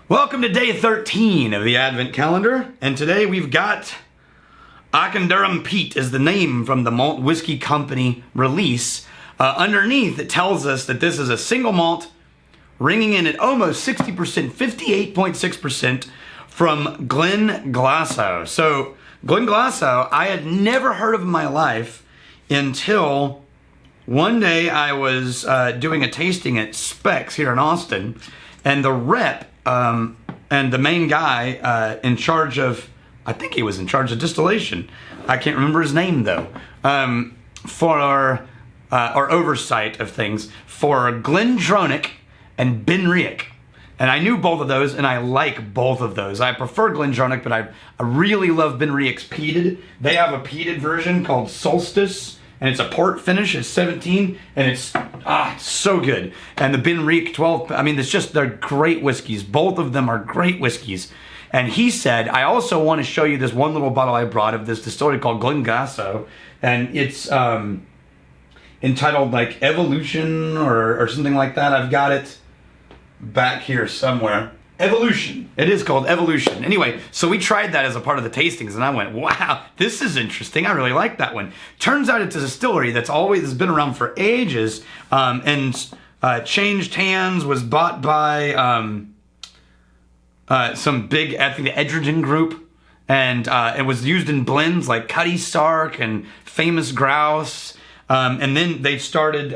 Welcome to day 13 of the Advent calendar, and today we've got Auchinderom Peated is the name from the malt whiskey company release. Underneath it tells us that this is a single malt ringing in at almost 60%, 58.6% from Glenglassaugh. So Glenglassaugh, I had never heard of in my life until one day I was doing a tasting at Specs here in Austin, and the rep and the main guy in charge of, I think he was in charge of distillation. I can't remember his name though. For our oversight of things for Glendronach and Benriach. And I knew both of those, and I like both of those. I prefer Glendronach, but I really love Benriach's peated. They have a peated version called Solstice, and it's a port finish. It's 17, and it's so good. And the Benriach 12, I mean, they're great whiskeys. Both of them are great whiskeys. And he said, I also want to show you this one little bottle I brought of this distillery called Glenglassaugh, and it's entitled like Evolution or something like that. I've got it back here somewhere. Evolution. It is called Evolution. Anyway, so we tried that as a part of the tastings, and I went, wow, this is interesting. I really like that one. Turns out it's a distillery that's always been around for ages, and changed hands, was bought by some big, I think the Edgerton Group, and it was used in blends like Cutty Sark and Famous Grouse, and then they started...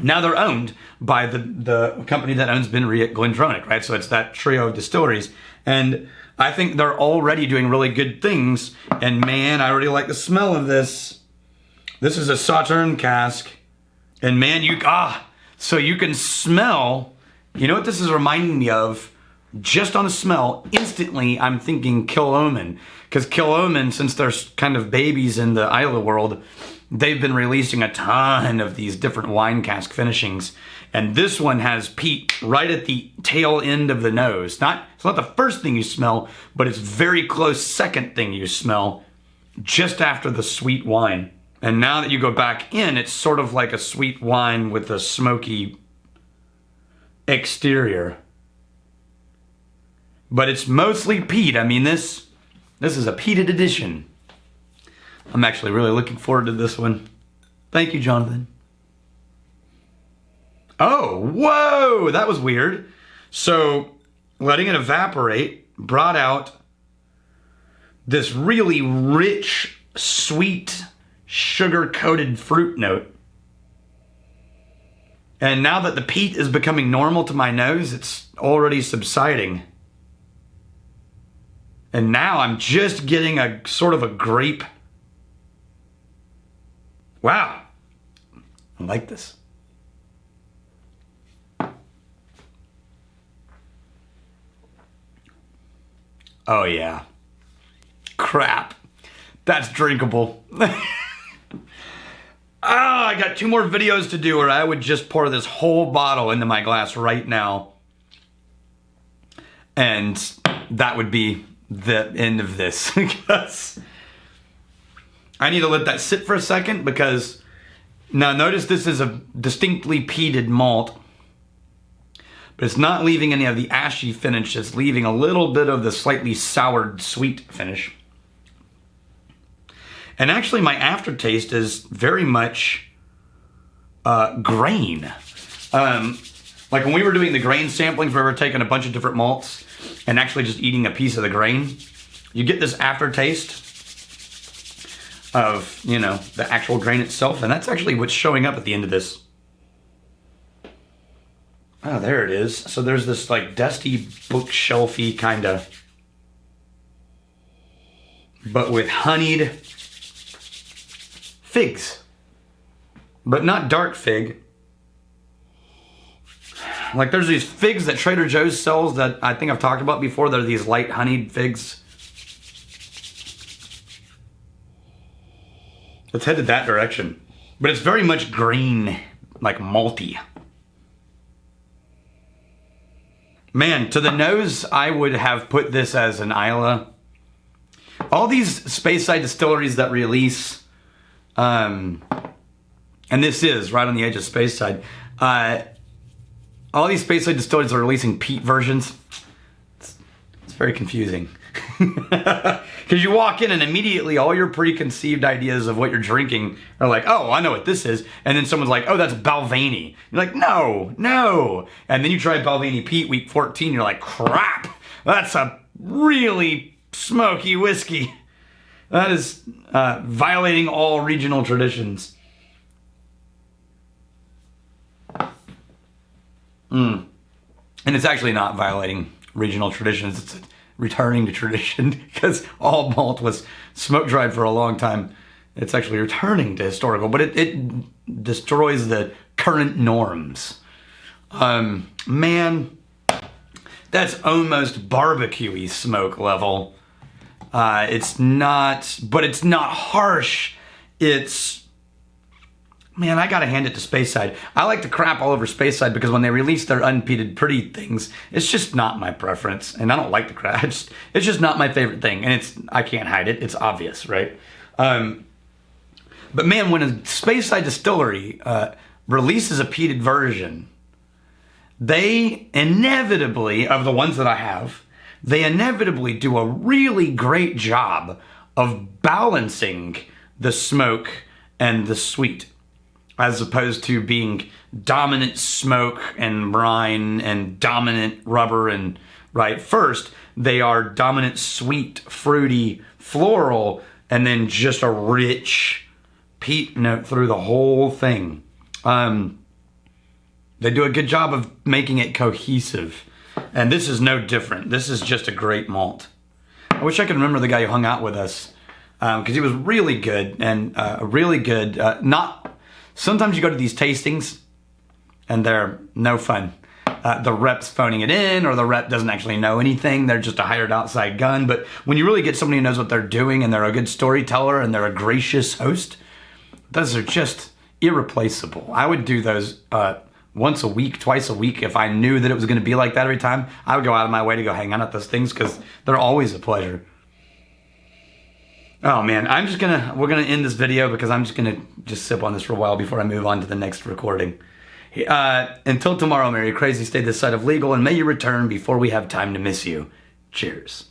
Now they're owned by the company that owns Benriach Glendronach, right? So it's that trio of distilleries. And I think they're already doing really good things. And man, I already like the smell of this. This is a Sauterne cask. And man, so you can smell, you know what this is reminding me of? Just on the smell, instantly I'm thinking Kilchoman. Because Kilchoman, since they're kind of babies in the Islay world, they've been releasing a ton of these different wine cask finishings. And this one has peat right at the tail end of the nose. It's not the first thing you smell, but it's very close second thing you smell just after the sweet wine. And now that you go back in, it's sort of like a sweet wine with a smoky exterior. But it's mostly peat. I mean, this is a peated edition. I'm actually really looking forward to this one. Thank you, Jonathan. Oh, whoa, that was weird. So, letting it evaporate brought out this really rich, sweet, sugar-coated fruit note. And now that the peat is becoming normal to my nose, it's already subsiding. And now I'm just getting a sort of a grape. Wow, I like this. Oh yeah, crap, that's drinkable. I got 2 more videos to do, or I would just pour this whole bottle into my glass right now. And that would be the end of this, because I need to let that sit for a second, because now notice this is a distinctly peated malt, but it's not leaving any of the ashy finish. It's leaving a little bit of the slightly soured sweet finish. And actually my aftertaste is very much grain. Like when we were doing the grain samplings, we were taking a bunch of different malts and actually just eating a piece of the grain. You get this aftertaste of, you know, the actual grain itself, and that's actually what's showing up at the end of this. Oh, there it is. So there's this like dusty bookshelfy kind of, but with honeyed figs, but not dark fig. Like there's these figs that Trader Joe's sells that I think I've talked about before. They're these light honeyed figs. It's headed that direction. But it's very much green, like malty. Man, to the nose, I would have put this as an Islay. All these Speyside distilleries that release, and this is right on the edge of Speyside, all these Speyside distilleries are releasing peat versions. very confusing. Because you walk in and immediately all your preconceived ideas of what you're drinking are like, oh, I know what this is. And then someone's like, oh, that's Balvenie. You're like, no, no. And then you try Balvenie Peat week 14. You're like, crap, that's a really smoky whiskey. That is violating all regional traditions. And it's actually not violating regional traditions. It's returning to tradition because all malt was smoke dried for a long time. It's actually returning to historical, but it destroys the current norms. Man, that's almost barbecue-y smoke level. It's not, but it's not harsh. It's, man, I gotta hand it to Speyside. I like to crap all over Speyside because when they release their unpeated pretty things, it's just not my preference. And I don't like the crap. It's just not my favorite thing. And I can't hide it. It's obvious, right? But man, when a Speyside distillery releases a peated version, they inevitably, of the ones that I have, they inevitably do a really great job of balancing the smoke and the sweet, as opposed to being dominant smoke and brine and dominant rubber and, right? First, they are dominant sweet, fruity, floral, and then just a rich peat note through the whole thing. They do a good job of making it cohesive. And this is no different. This is just a great malt. I wish I could remember the guy who hung out with us, because he was really good and really good. Sometimes you go to these tastings and they're no fun. The rep's phoning it in, or the rep doesn't actually know anything. They're just a hired outside gun. But when you really get somebody who knows what they're doing and they're a good storyteller and they're a gracious host, those are just irreplaceable. I would do those once a week, twice a week. If I knew that it was going to be like that every time, I would go out of my way to go hang out at those things because they're always a pleasure. Oh man, we're gonna end this video because I'm just gonna sip on this for a while before I move on to the next recording. Until tomorrow, Mary Crazy, stay this side of legal, and may you return before we have time to miss you. Cheers.